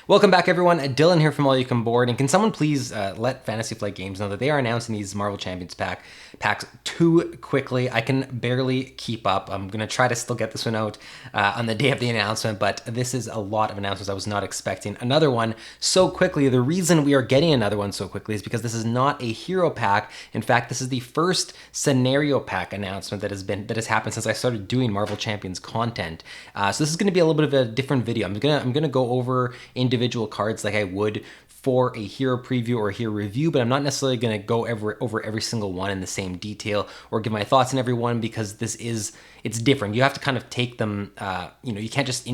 Welcome back, everyone. Dylan here from All You Can Board, and can someone please let Fantasy Flight Games know that they are announcing these Marvel Champions packs too quickly. I can barely keep up. I'm going to try to still get this one out on the day of the announcement, but this is a lot of announcements. I was not expecting another one so quickly. The reason we are getting another one so quickly is because this is not a hero pack. In fact, this is the first scenario pack announcement that has happened since I started doing Marvel Champions content. So this is going to be a little bit of a different video. I'm gonna go over individual cards like I would for a hero preview or a hero review, but I'm not necessarily going to go over every single one in the same detail or give my thoughts on every one, because it's different. You have to kind of take them, you can't just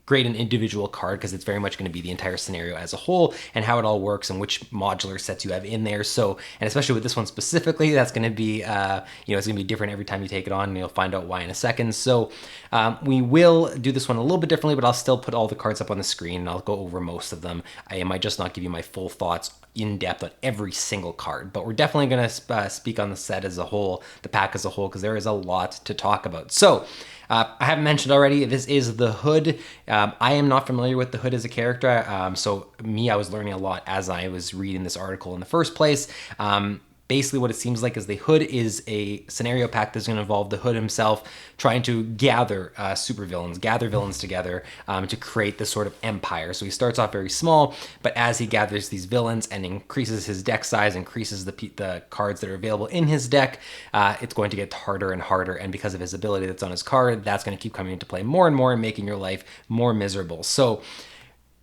grade an individual card, because it's very much going to be the entire scenario as a whole and how it all works and which modular sets you have in there. So, and especially with this one specifically, that's going to be, it's going to be different every time you take it on, and you'll find out why in a second. So we will do this one a little bit differently, but I'll still put all the cards up on the screen and I'll go over most of them. I might just not give you my full thoughts in depth on every single card, but we're definitely going to speak on the set as a whole, the pack as a whole, because there is a lot to talk about. So I haven't mentioned already, this is the Hood. I am not familiar with the Hood as a character, I was learning a lot as I was reading this article in the first place. Basically what it seems like is the Hood is a scenario pack that's going to involve the Hood himself trying to gather gather villains together to create this sort of empire. So he starts off very small, but as he gathers these villains and increases his deck size, increases the cards that are available in his deck, it's going to get harder and harder. And because of his ability that's on his card, that's going to keep coming into play more and more and making your life more miserable. So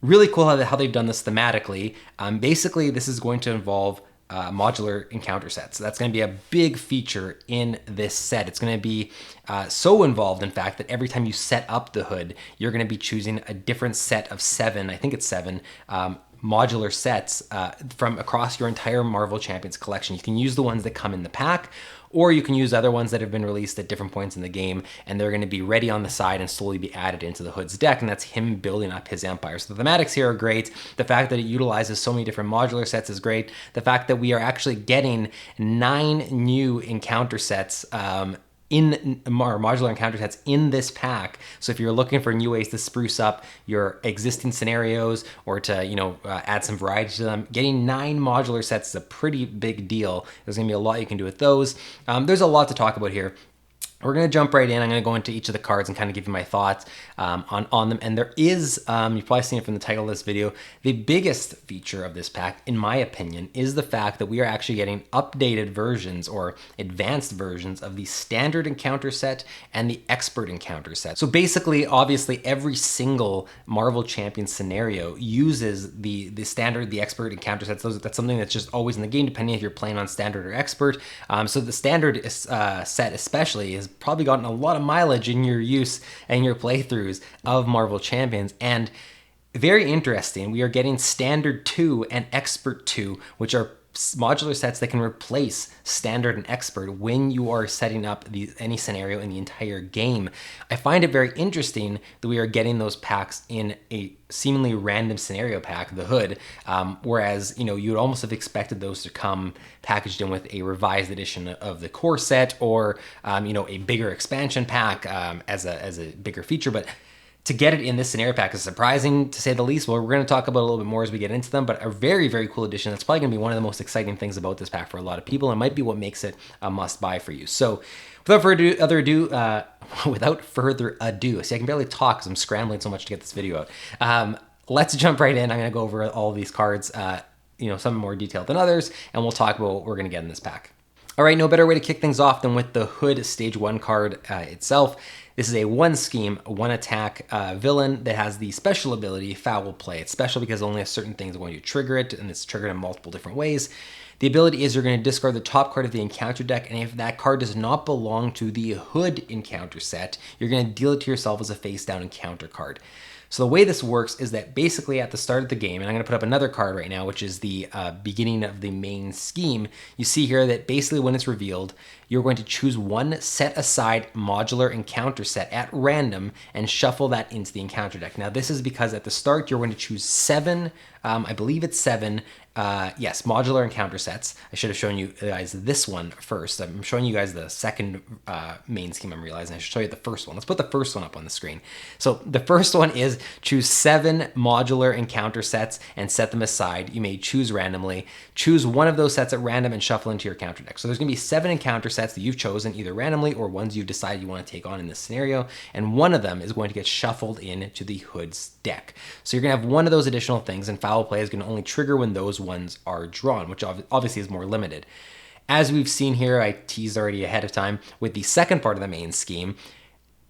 really cool how they've done this thematically. Basically, this is going to involve modular encounter sets. So that's going to be a big feature in this set. It's going to be so involved, in fact, that every time you set up the Hood, you're going to be choosing a different set of seven modular sets from across your entire Marvel Champions collection. You can use the ones that come in the pack, or you can use other ones that have been released at different points in the game, and they're going to be ready on the side and slowly be added into the Hood's deck, and that's him building up his empire. So the thematics here are great. The fact that it utilizes so many different modular sets is great. The fact that we are actually getting 9 new encounter sets in modular encounter sets in this pack. So if you're looking for new ways to spruce up your existing scenarios or to add some variety to them, getting 9 modular sets is a pretty big deal. There's gonna be a lot you can do with those. There's a lot to talk about here. We're going to jump right in. I'm going to go into each of the cards and kind of give you my thoughts on them. And there is, you've probably seen it from the title of this video, the biggest feature of this pack, in my opinion, is the fact that we are actually getting updated versions or advanced versions of the standard encounter set and the expert encounter set. So basically, obviously, every single Marvel Champions scenario uses the standard, the expert encounter sets. That's something that's just always in the game, depending if you're playing on standard or expert. So the standard set especially is probably gotten a lot of mileage in your use and your playthroughs of Marvel Champions. And very interesting, we are getting Standard 2 and Expert 2, which are modular sets that can replace standard and expert when you are setting up any scenario in the entire game. I find it very interesting that we are getting those packs in a seemingly random scenario pack, the Hood, whereas you'd almost have expected those to come packaged in with a revised edition of the core set, or a bigger expansion pack as a bigger feature. But to get it in this scenario pack is surprising, to say the least. Well, we're going to talk about it a little bit more as we get into them, but a very, very cool addition. That's probably going to be one of the most exciting things about this pack for a lot of people, and might be what makes it a must-buy for you. So without further ado, see, I can barely talk because I'm scrambling so much to get this video out. Let's jump right in. I'm going to go over all of these cards, some more detailed than others, and we'll talk about what we're going to get in this pack. All right, no better way to kick things off than with the Hood Stage 1 card itself. This is a 1 scheme, 1 attack villain that has the special ability Foul Play. It's special because only a certain thing is going to trigger it, and it's triggered in multiple different ways. The ability is you're going to discard the top card of the encounter deck, and if that card does not belong to the Hood encounter set, you're going to deal it to yourself as a face-down encounter card. So the way this works is that basically at the start of the game, and I'm going to put up another card right now, which is the beginning of the main scheme, you see here that basically when it's revealed, you're going to choose 1 set-aside modular encounter set at random and shuffle that into the encounter deck. Now this is because at the start you're going to choose 7, I believe it's 7, yes, modular encounter sets. I should have shown you guys this one first. I'm showing you guys the second main scheme. I'm realizing I should show you the first one. Let's put the first one up on the screen. So the first one is choose 7 modular encounter sets and set them aside. You may choose randomly. Choose one of those sets at random and shuffle into your counter deck. So there's going to be 7 encounter sets that you've chosen, either randomly or ones you've decided you want to take on in this scenario, and one of them is going to get shuffled into the Hood's deck. So you're going to have one of those additional things, and foul play is going to only trigger when those ones are drawn, which obviously is more limited. As we've seen here, I teased already ahead of time, with the second part of the main scheme,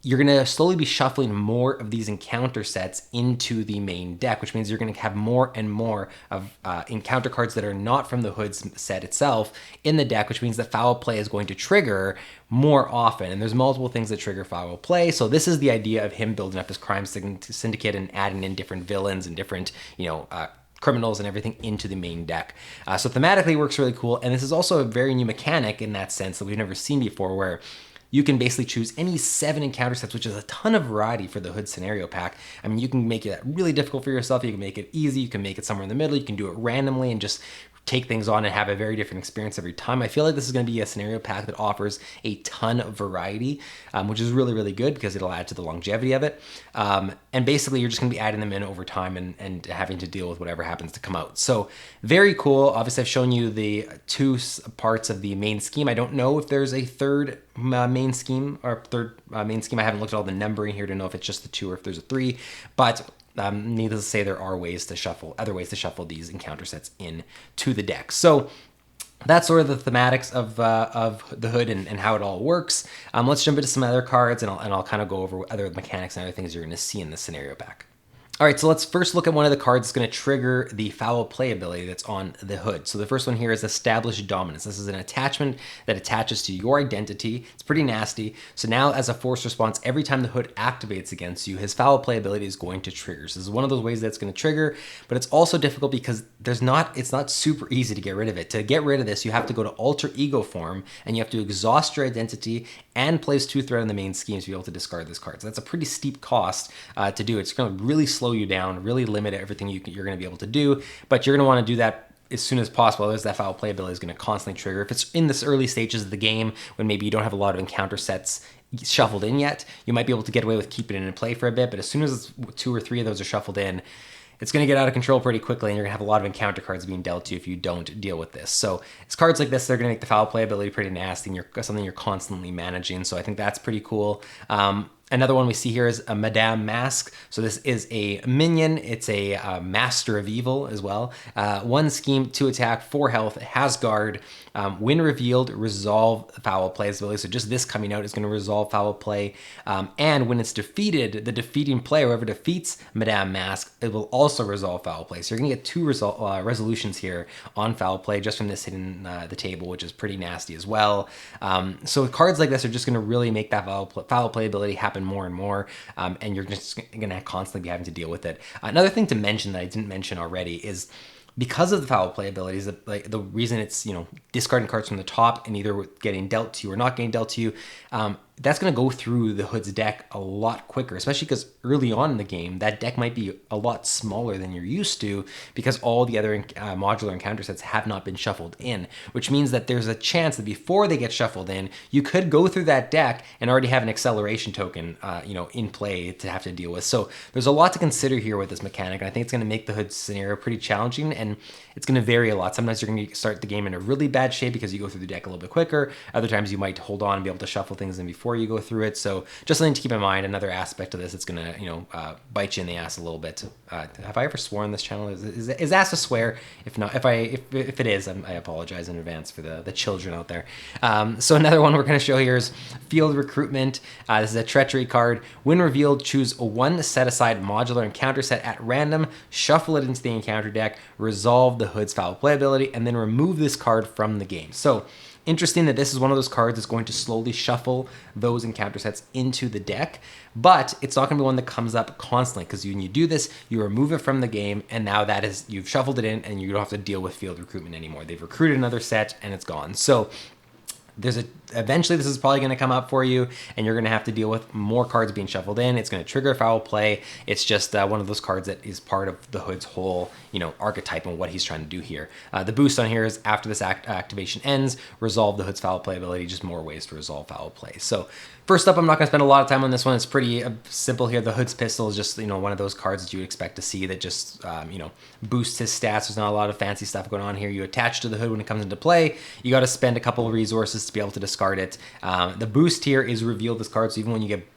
you're going to slowly be shuffling more of these encounter sets into the main deck, which means you're going to have more and more of encounter cards that are not from the Hood's set itself in the deck, which means that foul play is going to trigger more often. And there's multiple things that trigger foul play. So this is the idea of him building up his crime syndicate and adding in different villains and different, criminals and everything into the main deck. So thematically it works really cool. And this is also a very new mechanic in that sense that we've never seen before, where you can basically choose any 7 encounter sets, which is a ton of variety for the Hood scenario pack. I mean, you can make it really difficult for yourself. You can make it easy. You can make it somewhere in the middle. You can do it randomly and just take things on and have a very different experience every time. I feel like this is going to be a scenario pack that offers a ton of variety, which is really, really good because it'll add to the longevity of it. And basically, you're just going to be adding them in over time and having to deal with whatever happens to come out. So very cool. Obviously, I've shown you the 2 parts of the main scheme. I don't know if there's a third main scheme or third main scheme. I haven't looked at all the numbering here to know if it's just the 2 or if there's a 3, but needless to say, there are other ways to shuffle these encounter sets in to the deck. So that's sort of the thematics of the Hood and how it all works. Let's jump into some other cards, and I'll kind of go over other mechanics and other things you're going to see in the scenario pack. All right, so let's first look at one of the cards that's going to trigger the foul play ability that's on the Hood. So the first one here is Established Dominance. This is an attachment that attaches to your identity. It's pretty nasty. So now as a force response, every time the Hood activates against you, his foul play ability is going to trigger. So this is one of those ways that's going to trigger, but it's also difficult because it's not super easy to get rid of it. To get rid of this, you have to go to alter ego form, and you have to exhaust your identity and place 2 threat in the main scheme to be able to discard this card. So that's a pretty steep cost to do. It's going to really slow you down, really limit everything you're going to be able to do, but you're going to want to do that as soon as possible. Otherwise, that foul play ability is going to constantly trigger. If it's in this early stages of the game, when maybe you don't have a lot of encounter sets shuffled in yet, you might be able to get away with keeping it in play for a bit, but as soon as 2 or 3 of those are shuffled in, it's going to get out of control pretty quickly, and you're going to have a lot of encounter cards being dealt to you if you don't deal with this. So it's cards like this, they're going to make the foul play ability pretty nasty, and something you're constantly managing. So I think that's pretty cool. Another one we see here is a Madame Masque. So this is a minion. It's a Master of Evil as well. 1 scheme, 2 attack, 4 health, has guard. When revealed, resolve foul play ability. So just this coming out is going to resolve foul play. And when it's defeated, the defeating player, whoever defeats Madame Masque, it will also resolve foul play. So you're going to get 2 resolutions here on foul play just from this hitting the table, which is pretty nasty as well. So cards like this are just going to really make that foul play ability happen more and more, and you're just going to constantly be having to deal with it. Another thing to mention that I didn't mention already is, because of the foul play abilities, the reason it's discarding cards from the top and either getting dealt to you or not getting dealt to you, that's going to go through the Hood's deck a lot quicker, especially because early on in the game, that deck might be a lot smaller than you're used to because all the other modular encounter sets have not been shuffled in, which means that there's a chance that before they get shuffled in, you could go through that deck and already have an acceleration token, in play to have to deal with. So there's a lot to consider here with this mechanic, and I think it's going to make the Hood scenario pretty challenging, and it's going to vary a lot. Sometimes you're going to start the game in a really bad shape because you go through the deck a little bit quicker. Other times you might hold on and be able to shuffle things in before you go through it. So just something to keep in mind. Another aspect of this, it's going to bite you in the ass a little bit. Have I ever sworn this channel? Is asked to swear? If not, if it is, I apologize in advance for the children out there. So another one we're going to show here is Field Recruitment. This is a treachery card. When revealed, choose 1 set aside modular encounter set at random, shuffle it into the encounter deck, resolve the Hood's foul play ability, and then remove this card from the game. So interesting that this is one of those cards that's going to slowly shuffle those encounter sets into the deck, but it's not going to be one that comes up constantly, because when you do this, you remove it from the game, and now you've shuffled it in, and you don't have to deal with Field Recruitment anymore. They've recruited another set, and it's gone. So Eventually this is probably going to come up for you, and you're going to have to deal with more cards being shuffled in. It's going to trigger foul play. It's just one of those cards that is part of the Hood's whole, archetype and what he's trying to do here. The boost on here is after this activation ends, resolve the Hood's foul play ability. Just more ways to resolve foul play. So first up, I'm not going to spend a lot of time on this one. It's pretty simple here. The Hood's pistol is just one of those cards that you would expect to see that just boosts his stats. There's not a lot of fancy stuff going on here. You attach to the Hood when it comes into play. You got to spend a couple of resources to be able to discard it. The boost here is reveal this card, so even when you get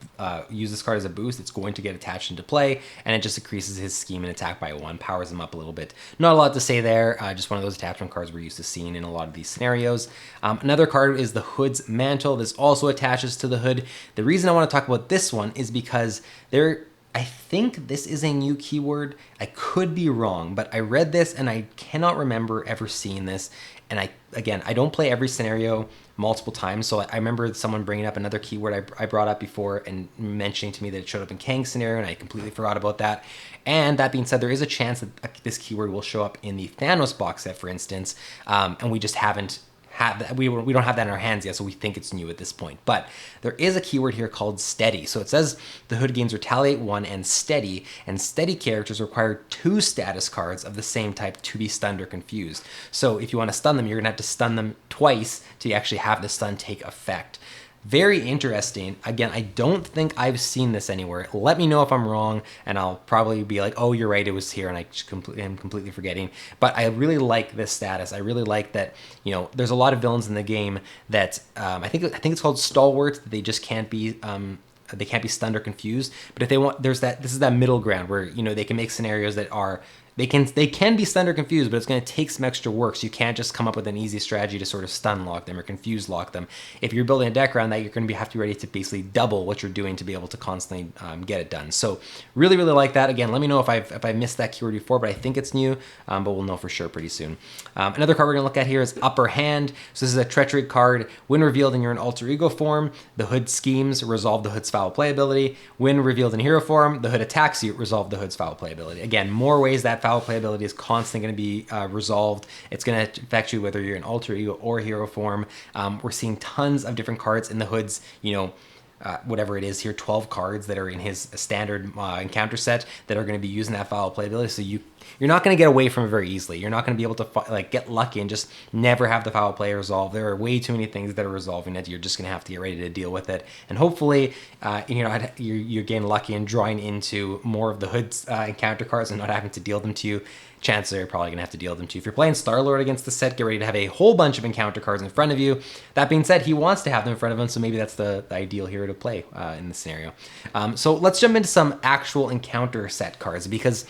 use this card as a boost, it's going to get attached into play, and it just increases his scheme and attack by 1, powers him up a little bit. Not a lot to say there, just one of those attachment cards we're used to seeing in a lot of these scenarios. Another card is the Hood's Mantle. This also attaches to the Hood. The reason I want to talk about this one is because I think this is a new keyword. I could be wrong, but I read this and I cannot remember ever seeing this. And I don't play every scenario multiple times, so I remember someone bringing up another keyword I brought up before and mentioning to me that it showed up in Kang's scenario, and I completely forgot about that. And that being said, there is a chance that this keyword will show up in the Thanos box set, for instance, and we just haven't we don't have that in our hands yet, so we think it's new at this point. But there is a keyword here called Steady. So it says the Hood gains Retaliate 1 and Steady characters require 2 status cards of the same type to be stunned or confused. So if you want to stun them, you're gonna have to stun them twice to actually have the stun take effect. Very interesting. Again, I don't think I've seen this anywhere. Let me know if I'm wrong, and I'll probably be like, oh, you're right, it was here, and am completely forgetting. But I really like this status. I really like that, there's a lot of villains in the game that I think it's called Stalwart. They just can't be they can't be stunned or confused. But if they want, this is that middle ground where they can make scenarios that are they can be stunned or confused, but it's going to take some extra work. So you can't just come up with an easy strategy to sort of stun lock them or confuse lock them. If you're building a deck around that, you're going to have to be ready to basically double what you're doing to be able to constantly get it done. So really, really like that. Again, let me know if I missed that keyword before, but I think it's new, but we'll know for sure pretty soon. Another card we're going to look at here is Upper Hand. So this is a treachery card. When revealed in your alter ego form, the Hood schemes, resolve the Hood's foul play ability. When revealed in hero form, the Hood attacks you, resolve the Hood's foul play ability. Again, more ways that foul play ability is constantly going to be resolved. It's going to affect you whether you're in alter ego or hero form. We're seeing tons of different cards in the Hood's, whatever it is here, 12 cards that are in his standard encounter set that are going to be using that foul play ability. So you're not going to get away from it very easily. You're not going to be able to get lucky and just never have the foul play resolve. There are way too many things that are resolving it. You're just going to have to get ready to deal with it. And hopefully, you're getting lucky and drawing into more of the Hood's encounter cards and not having to deal them to you. Chances are you're probably going to have to deal them to you. If you're playing Star-Lord against the set, get ready to have a whole bunch of encounter cards in front of you. That being said, he wants to have them in front of him, so maybe that's the ideal hero to play in this scenario. So let's jump into some actual encounter set cards, because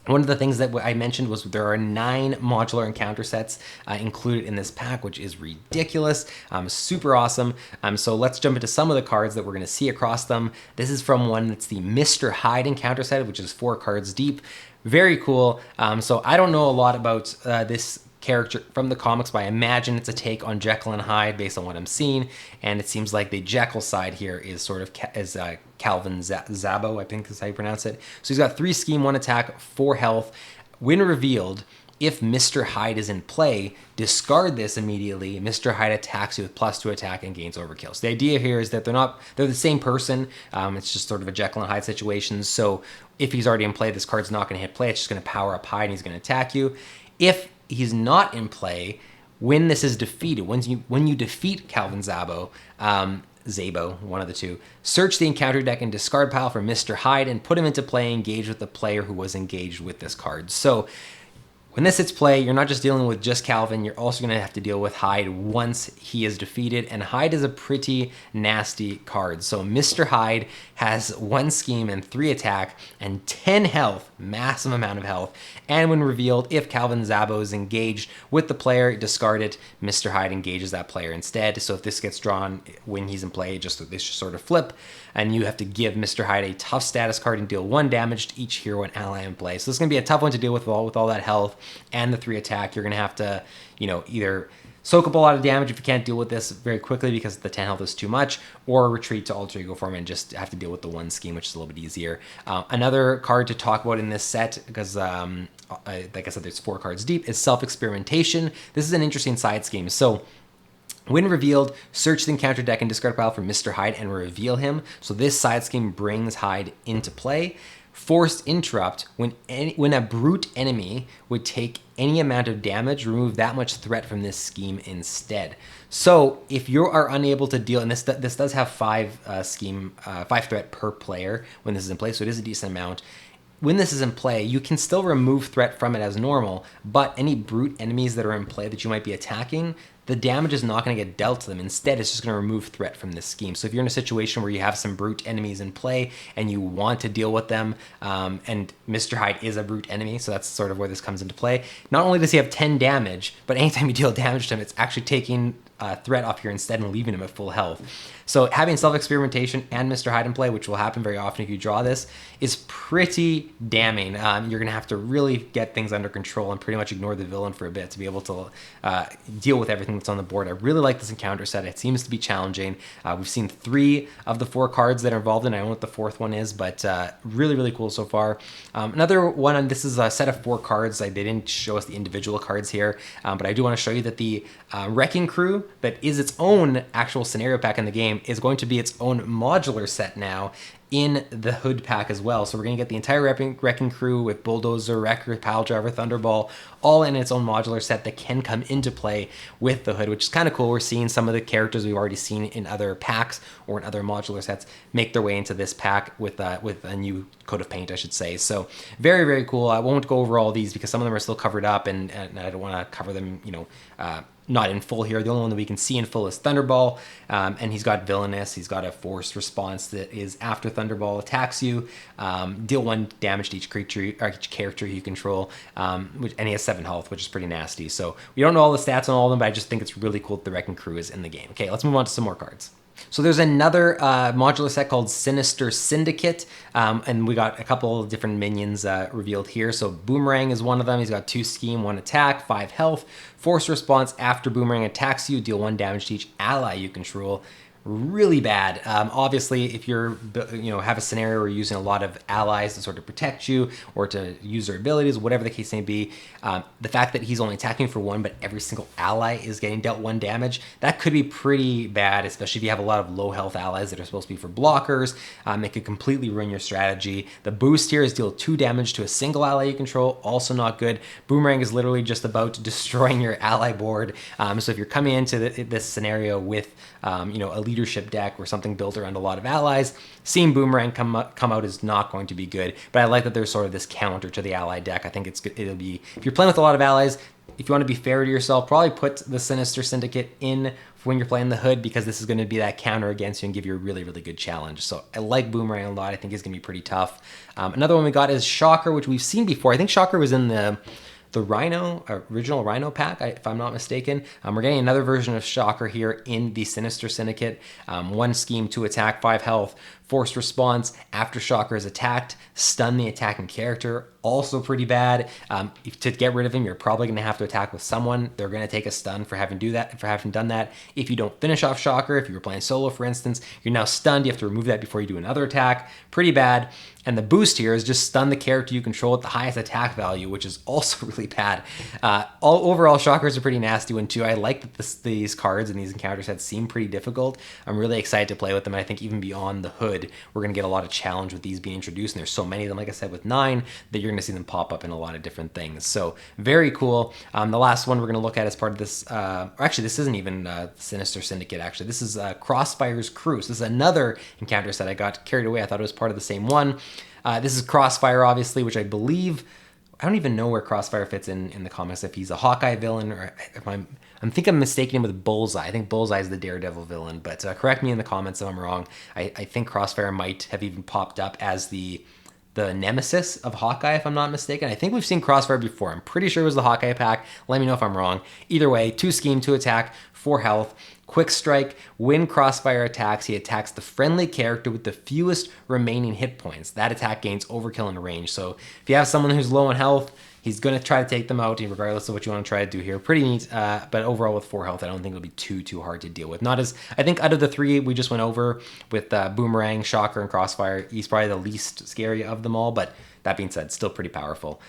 one of the things that I mentioned was there are 9 modular encounter sets included in this pack, which is ridiculous, super awesome. So let's jump into some of the cards that we're going to see across them. This is from one that's the Mr. Hyde encounter set, which is 4 cards deep. Very cool. So I don't know a lot about this character from the comics, but I imagine it's a take on Jekyll and Hyde based on what I'm seeing. And it seems like the Jekyll side here is sort of Calvin Zabo, I think is how you pronounce it. So he's got 3 scheme, 1 attack, 4 health. When revealed, if Mr. Hyde is in play, discard this immediately. Mr. Hyde attacks you with +2 attack and gains overkill. So the idea here is that they're the same person. It's just sort of a Jekyll and Hyde situation. So if he's already in play, this card's not going to hit play. It's just going to power up Hyde and he's going to attack you. If he's not in play, when this is defeated, when you defeat Calvin Zabo, Zabo, one of the two, search the encounter deck and discard pile for Mr. Hyde and put him into play, engage with the player who was engaged with this card. So when this hits play, you're not just dealing with just Calvin, you're also going to have to deal with Hyde once he is defeated, and Hyde is a pretty nasty card. So Mr. Hyde has 1 scheme and 3 attack and 10 health, massive amount of health, and when revealed, if Calvin Zabo is engaged with the player, discard it, Mr. Hyde engages that player instead. So if this gets drawn when he's in play, this just sort of flip, and you have to give Mr. Hyde a tough status card and deal 1 damage to each hero and ally in play. So this is going to be a tough one to deal with all that health and the 3 attack. You're going to have to, either soak up a lot of damage if you can't deal with this very quickly because the 10 health is too much, or retreat to alter ego form and just have to deal with the 1 scheme, which is a little bit easier. Another card to talk about in this set, because like I said, there's 4 cards deep, is Self-Experimentation. This is an interesting side scheme. So When revealed, search the encounter deck and discard pile for Mr. Hyde and reveal him. So this side scheme brings Hyde into play. Forced Interrupt, when a brute enemy would take any amount of damage, remove that much threat from this scheme instead. So if you are unable to deal, and this does have 5 threat per player when this is in play, so it is a decent amount. When this is in play, you can still remove threat from it as normal, but any brute enemies that are in play that you might be attacking, the damage is not going to get dealt to them. Instead, it's just going to remove threat from this scheme. So if you're in a situation where you have some brute enemies in play and you want to deal with them, and Mr. Hyde is a brute enemy, so that's sort of where this comes into play. Not only does he have 10 damage, but anytime you deal damage to him, it's actually taking threat off here instead and leaving him at full health. So having Self-Experimentation and Mr. Hyde in play, which will happen very often if you draw this, is pretty damning. You're going to have to really get things under control and pretty much ignore the villain for a bit to be able to deal with everything that's on the board. I really like this encounter set. It seems to be challenging. We've seen 3 of the 4 cards that are involved in it. I don't know what the 4th one is, but really, really cool so far. Another one, this is a set of 4 cards. They didn't show us the individual cards here, but I do want to show you that the Wrecking Crew, that is its own actual scenario pack in the game, is going to be its own modular set now in the Hood pack as well. So we're going to get the entire Wrecking Crew with Bulldozer, Wrecker, Piledriver, Thunderball, all in its own modular set that can come into play with the Hood, which is kind of cool. We're seeing some of the characters we've already seen in other packs or in other modular sets make their way into this pack with a new coat of paint, I should say. So very, very cool. I won't go over all these because some of them are still covered up and I don't want to cover them, not in full here. The only one that we can see in full is Thunderball, and he's got Villainous. He's got a forced response that is after Thunderball attacks you, deal 1 damage to each creature or each character you control, and he has 7 health, which is pretty nasty. So we don't know all the stats on all of them, but I just think it's really cool that the Wrecking Crew is in the game. Okay, let's move on to some more cards. So there's another modular set called Sinister Syndicate, and we got a couple of different minions revealed here. So Boomerang is one of them. He's got 2 scheme, 1 attack, 5 health. Force response after Boomerang attacks you, deal 1 damage to each ally you control. Really bad. Obviously, if you're have a scenario where you're using a lot of allies to sort of protect you or to use their abilities, whatever the case may be, the fact that he's only attacking for 1, but every single ally is getting dealt 1 damage, that could be pretty bad, especially if you have a lot of low health allies that are supposed to be for blockers. It could completely ruin your strategy. The boost here is deal 2 damage to a single ally you control, also not good. Boomerang is literally just about destroying your ally board. So if you're coming into this scenario with a leadership deck or something built around a lot of allies, seeing Boomerang come out is not going to be good. But I like that there's sort of this counter to the ally deck. I think it'll be, if you're playing with a lot of allies, if you want to be fair to yourself, probably put the Sinister Syndicate in when you're playing the Hood, because this is going to be that counter against you and give you a really, really good challenge. So I like Boomerang a lot. I think he's going to be pretty tough. Another one we got is Shocker, which we've seen before. I think Shocker was in the Rhino, original Rhino pack, if I'm not mistaken. We're getting another version of Shocker here in the Sinister Syndicate. 1 scheme, 2 attack, 5 health. Forced response after Shocker is attacked, stun the attacking character, also pretty bad. To get rid of him, you're probably going to have to attack with someone. They're going to take a stun for having done that. If you don't finish off Shocker, if you were playing solo, for instance, you're now stunned. You have to remove that before you do another attack. Pretty bad. And the boost here is just stun the character you control at the highest attack value, which is also really bad. Overall, Shockers are pretty nasty one too. I like that these cards and these encounter sets seem pretty difficult. I'm really excited to play with them. I think even beyond the Hood, we're going to get a lot of challenge with these being introduced, and there's so many of them, like I said, with 9, that you're going to see them pop up in a lot of different things. So very cool. The last one we're going to look at as part of this, or actually this isn't even Sinister Syndicate, actually. This is Crossfire's Crew. So this is another encounter set. I got carried away. I thought it was part of the same one. This is Crossfire, obviously, which I believe, I don't even know where Crossfire fits in the comics, if he's a Hawkeye villain or if I think I'm mistaking him with Bullseye. I think Bullseye is the Daredevil villain, but correct me in the comments if I'm wrong. I think Crossfire might have even popped up as the nemesis of Hawkeye, if I'm not mistaken. I think we've seen Crossfire before. I'm pretty sure it was the Hawkeye pack. Let me know if I'm wrong. Either way, 2 scheme, 2 attack, 4 health. Quick Strike, when Crossfire attacks, he attacks the friendly character with the fewest remaining hit points. That attack gains overkill in range. So if you have someone who's low on health, he's going to try to take them out regardless of what you want to try to do here. Pretty neat, but overall with 4 health, I don't think it'll be too hard to deal with. Not as, I think out of the 3 we just went over with Boomerang, Shocker, and Crossfire, he's probably the least scary of them all, but that being said, still pretty powerful.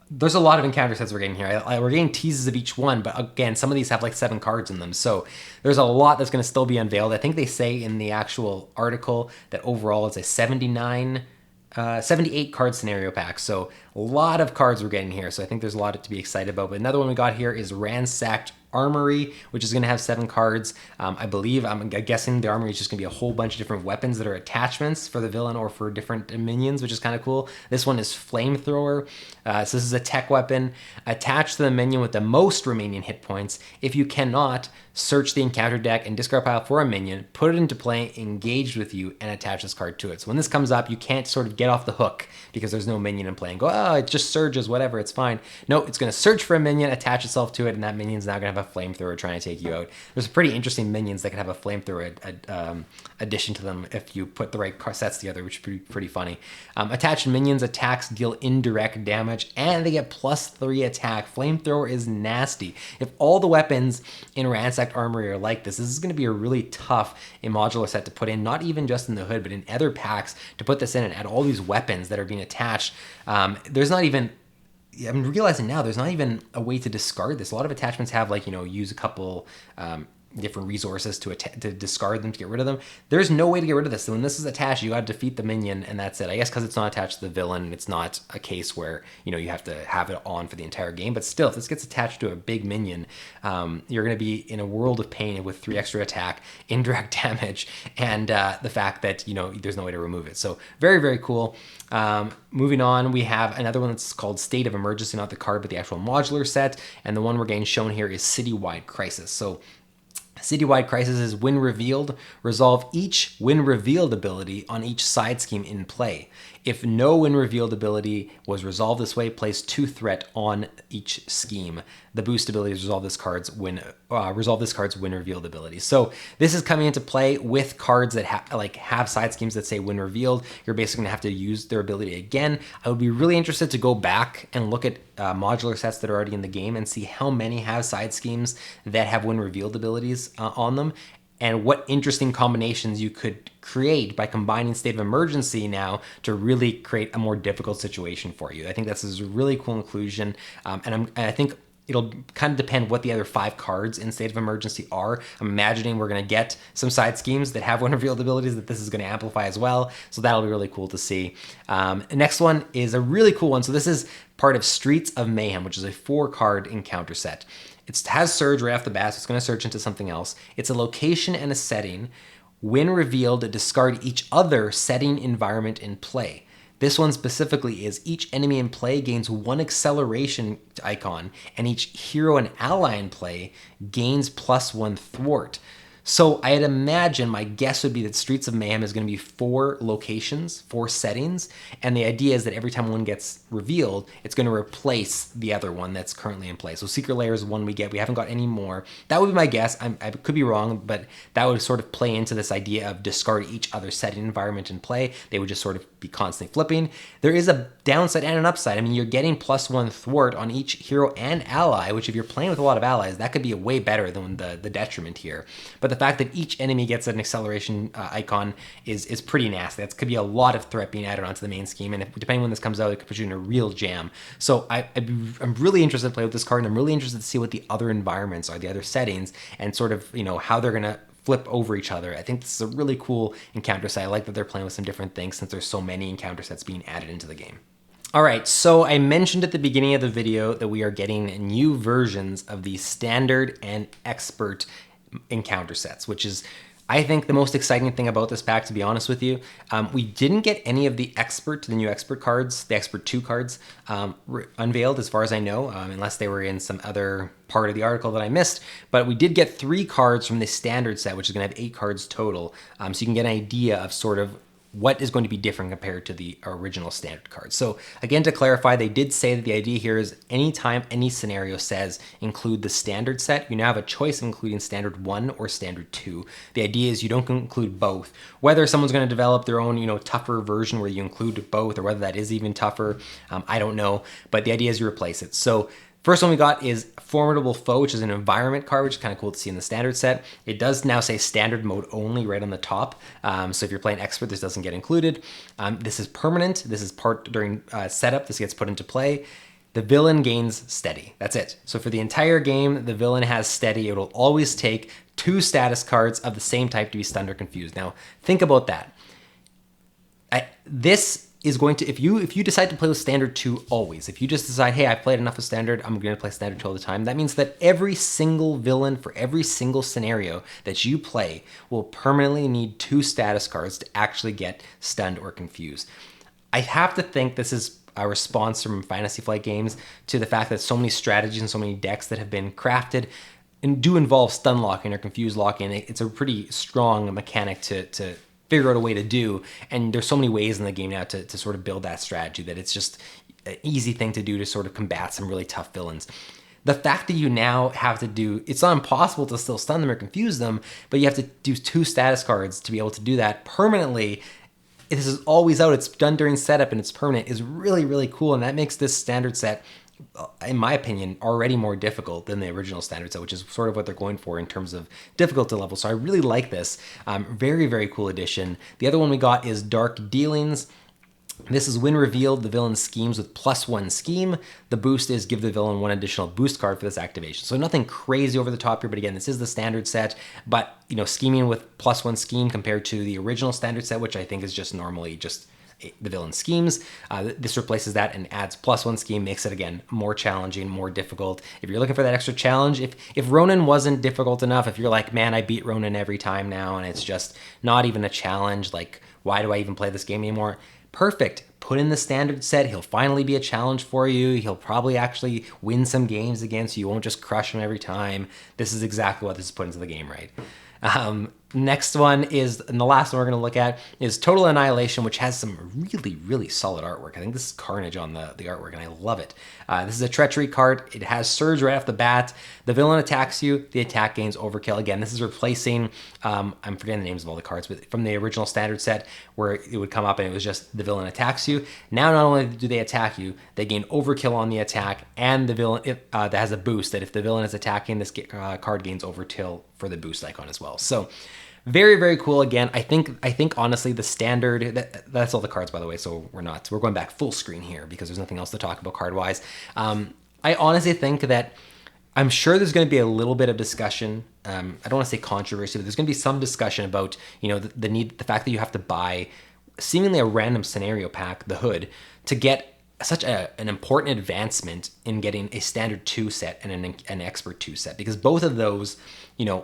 there's a lot of encounter sets we're getting here. We're getting teases of each one, but again, some of these have like 7 cards in them. So there's a lot that's going to still be unveiled. I think they say in the actual article that overall it's a 78 card scenario pack. So a lot of cards we're getting here. So I think there's a lot to be excited about. But another one we got here is Ransacked Armory, which is going to have 7 cards. I'm guessing the armory is just going to be a whole bunch of different weapons that are attachments for the villain or for different minions, which is kind of cool. This one is Flamethrower. So this is a tech weapon. Attach to the minion with the most remaining hit points. If you cannot, search the encounter deck and discard pile for a minion, put it into play, engage with you, and attach this card to it. So when this comes up, you can't sort of get off the hook because there's no minion in play and go, oh, it just surges, whatever, it's fine. No, it's going to search for a minion, attach itself to it, and that minion's now going to have a flamethrower trying to take you out. There's some pretty interesting minions that can have a flamethrower addition to them if you put the right sets together, which is pretty funny. Attached minions attacks deal indirect damage, and they get +3 attack. Flamethrower is nasty. If all the weapons in Ransacked Armory are like this is going to be a really tough modular set to put in, not even just in the hood, but in other packs to put this in and add all these weapons that are being attached. There's not even, I'm realizing now, there's not even a way to discard this. A lot of attachments have like, use a couple different resources to discard them, to get rid of them. There's no way to get rid of this. So when this is attached, you got to defeat the minion, and that's it. I guess because it's not attached to the villain, it's not a case where you have to have it on for the entire game. But still, if this gets attached to a big minion, you're going to be in a world of pain with 3 extra attack, indirect damage, and the fact that there's no way to remove it. So very, very cool. Moving on, we have another one that's called State of Emergency, not the card, but the actual modular set. And the one we're getting shown here is Citywide Crisis. So Citywide Crisis is when revealed, resolve each when revealed ability on each side scheme in play. If no when revealed ability was resolved this way, place 2 threat on each scheme. The boost ability is resolve this card's when revealed ability. So this is coming into play with cards that have side schemes that say when revealed. You're basically gonna have to use their ability again. I would be really interested to go back and look at modular sets that are already in the game and see how many have side schemes that have when revealed abilities on them, and what interesting combinations you could create by combining State of Emergency now to really create a more difficult situation for you. I think this is a really cool inclusion, and I think it'll kind of depend what the other 5 cards in State of Emergency are. I'm imagining we're going to get some side schemes that have when revealed abilities that this is going to amplify as well, so that'll be really cool to see. Next one is a really cool one. So this is part of Streets of Mayhem, which is a 4-card encounter set. It has Surge right off the bat, so it's going to search into something else. It's a location and a setting. When revealed, discard each other setting environment in play. This one specifically is each enemy in play gains 1 acceleration icon, and each hero and ally in play gains +1 thwart. So I'd imagine, my guess would be that Streets of Mayhem is going to be 4 locations, 4 settings, and the idea is that every time one gets revealed, it's going to replace the other one that's currently in play. So Secret Lair is one we get. We haven't got any more. That would be my guess. I could be wrong, but that would sort of play into this idea of discard each other setting environment in play. They would just sort of be constantly flipping. There is a downside and an upside. I mean, you're getting +1 thwart on each hero and ally, which if you're playing with a lot of allies, that could be way better than the detriment here. But the fact that each enemy gets an acceleration icon is pretty nasty. That could be a lot of threat being added onto the main scheme, and depending when this comes out, it could put you in a real jam. So I'm really interested to play with this card, and I'm really interested to see what the other environments are, the other settings, and sort of how they're gonna flip over each other. I think this is a really cool encounter set. I like that they're playing with some different things since there's so many encounter sets being added into the game. All right, so I mentioned at the beginning of the video that we are getting new versions of the standard and expert encounter sets, which is, I think, the most exciting thing about this pack, to be honest with you. We didn't get any of the new expert cards, the expert 2 cards, unveiled as far as I know, unless they were in some other part of the article that I missed. But we did get 3 cards from the standard set, which is going to have 8 cards total. So you can get an idea of sort of what is going to be different compared to the original standard cards. So again, to clarify, they did say that the idea here is anytime any scenario says include the standard set, you now have a choice of including standard 1 or standard 2. The idea is you don't include both. Whether someone's going to develop their own, tougher version where you include both, or whether that is even tougher, I don't know. But the idea is you replace it. So first one we got is Formidable Foe, which is an environment card, which is kind of cool to see in the standard set. It does now say standard mode only right on the top. So if you're playing expert, this doesn't get included. This is permanent. This is part during setup. This gets put into play. the villain gains steady. That's it. So for the entire game, the villain has steady. It'll always take 2 status cards of the same type to be stunned or confused. Now, think about that. This is going to, if you decide to play with standard 2 always, if you just decide, hey, I've played enough of standard, I'm going to play standard 2 all the time, that means that every single villain for every single scenario that you play will permanently need 2 status cards to actually get stunned or confused. I have to think this is a response from Fantasy Flight Games to the fact that so many strategies and so many decks that have been crafted and do involve stun locking or confuse locking. It's a pretty strong mechanic to figure out a way to do, and there's so many ways in the game now to sort of build that strategy that it's just an easy thing to do to sort of combat some really tough villains. The fact that you now have to do, it's not impossible to still stun them or confuse them, but you have to do 2 status cards to be able to do that permanently. This is always out, it's done during setup and it's permanent, is really, really cool, and that makes this standard set, in my opinion, already more difficult than the original standard set, which is sort of what they're going for in terms of difficulty level. So I really like this. Very, very cool addition. The other one we got is Dark Dealings. This is when revealed, the villain schemes with +1 scheme. The boost is give the villain 1 additional boost card for this activation. So nothing crazy over the top here, but again, this is the standard set, but scheming with +1 scheme compared to the original standard set, which I think is just normally just the villain schemes. This replaces that and adds +1 scheme, makes it again more challenging, more difficult. If you're looking for that extra challenge, if Ronin wasn't difficult enough, if you're like, man, I beat Ronin every time now and it's just not even a challenge, like why do I even play this game anymore? Perfect. Put in the standard set. He'll finally be a challenge for you. He'll probably actually win some games against you. You won't just crush him every time. This is exactly what this is put into the game, right? Next one is, and the last one we're going to look at is Total Annihilation, which has some really, really solid artwork. I think this is Carnage on the artwork, and I love it. This is a Treachery card. It has Surge right off the bat. The villain attacks you. The attack gains Overkill. Again, this is replacing, I'm forgetting the names of all the cards, but from the original standard set where it would come up and it was just the villain attacks you. Now, not only do they attack you, they gain Overkill on the attack, and the villain that has a boost that if the villain is attacking, this card gains Overkill for the boost icon as well. So very, very cool. Again, I think honestly the standard, that's all the cards, by the way, so we're going back full screen here because there's nothing else to talk about card wise. I honestly think that I'm sure there's going to be a little bit of discussion. I don't want to say controversy, but there's going to be some discussion about the fact that you have to buy seemingly a random scenario pack, the Hood, to get such an important advancement in getting a standard 2 set and an expert 2 set, because both of those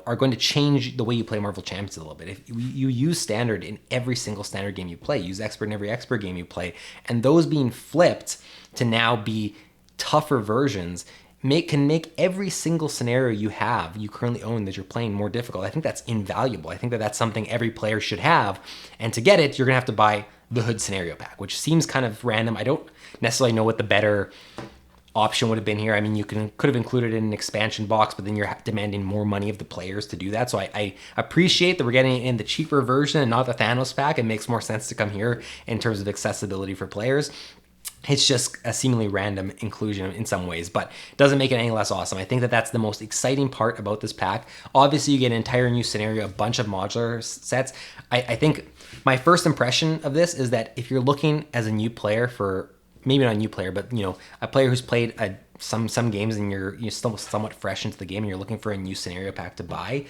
are going to change the way you play Marvel Champions a little bit. If you use standard in every single standard game you play, use expert in every expert game you play, and those being flipped to now be tougher versions can make every single scenario you currently own that you're playing more difficult. I think that's invaluable. I think that that's something every player should have, and to get it, you're gonna have to buy the Hood scenario pack, which seems kind of random. I don't necessarily know what the better option would have been here. I mean, you could have included it in an expansion box, but then you're demanding more money of the players to do that. So I appreciate that we're getting it in the cheaper version and not the Thanos pack. It makes more sense to come here in terms of accessibility for players. It's just a seemingly random inclusion in some ways, but it doesn't make it any less awesome. I think that that's the most exciting part about this pack. Obviously, you get an entire new scenario, a bunch of modular sets. I think my first impression of this is that if you're looking as a new player maybe not a new player, but a player who's played some games and you're still somewhat fresh into the game and you're looking for a new scenario pack to buy,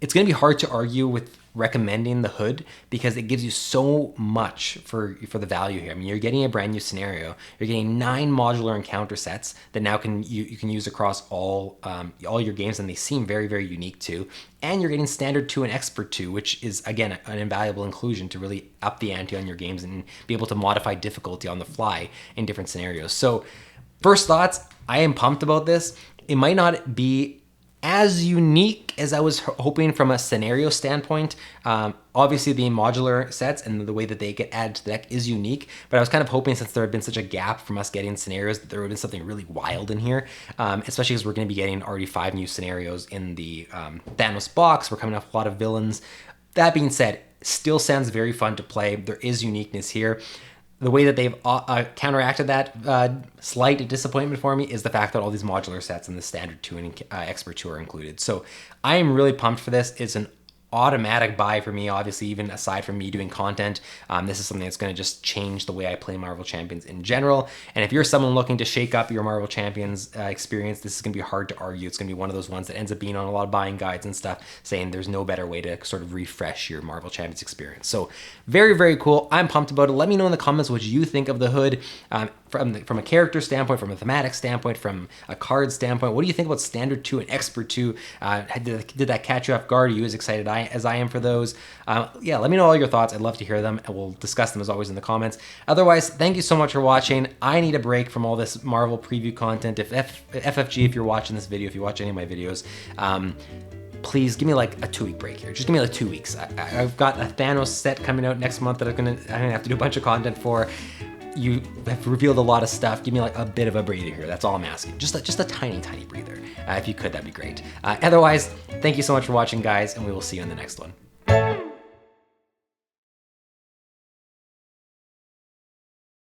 it's going to be hard to argue with recommending the Hood because it gives you so much for the value here. I mean, you're getting a brand new scenario. You're getting 9 modular encounter sets that now you can use across all your games, and they seem very, very unique too. And you're getting standard 2 and expert 2, which is again an invaluable inclusion to really up the ante on your games and be able to modify difficulty on the fly in different scenarios. So first thoughts, I am pumped about this. It might not be as unique as I was hoping from a scenario standpoint. Obviously the modular sets and the way that they get added to the deck is unique, but I was kind of hoping, since there had been such a gap from us getting scenarios, that there would have been something really wild in here, especially because we're going to be getting already 5 new scenarios in the Thanos box. We're coming off a lot of villains. That being said, still sounds very fun to play. There is uniqueness here. The way that they've counteracted that slight disappointment for me is the fact that all these modular sets and the standard 2 and expert 2 are included. So I am really pumped for this. It's an automatic buy for me, obviously, even aside from me doing content. This is something that's going to just change the way I play Marvel Champions in general. And if you're someone looking to shake up your Marvel Champions experience, this is going to be hard to argue. It's going to be one of those ones that ends up being on a lot of buying guides and stuff, saying there's no better way to sort of refresh your Marvel Champions experience. So very, very cool. I'm pumped about it. Let me know in the comments what you think of the hood. From a character standpoint, from a thematic standpoint, from a card standpoint. What do you think about Standard 2 and Expert 2? Did that catch you off guard? Are you as excited as I am for those? Yeah, let me know all your thoughts. I'd love to hear them, and we'll discuss them as always in the comments. Otherwise, thank you so much for watching. I need a break from all this Marvel preview content. If FFG, if you're watching this video, if you watch any of my videos, please give me like a 2-week break here. Just give me like 2 weeks. I've got a Thanos set coming out next month that I'm gonna have to do a bunch of content for. You have revealed a lot of stuff. Give me like a bit of a breather here. That's all I'm asking. Just a tiny, tiny breather. If you could, that'd be great. Otherwise, thank you so much for watching, guys, and we will see you in the next one.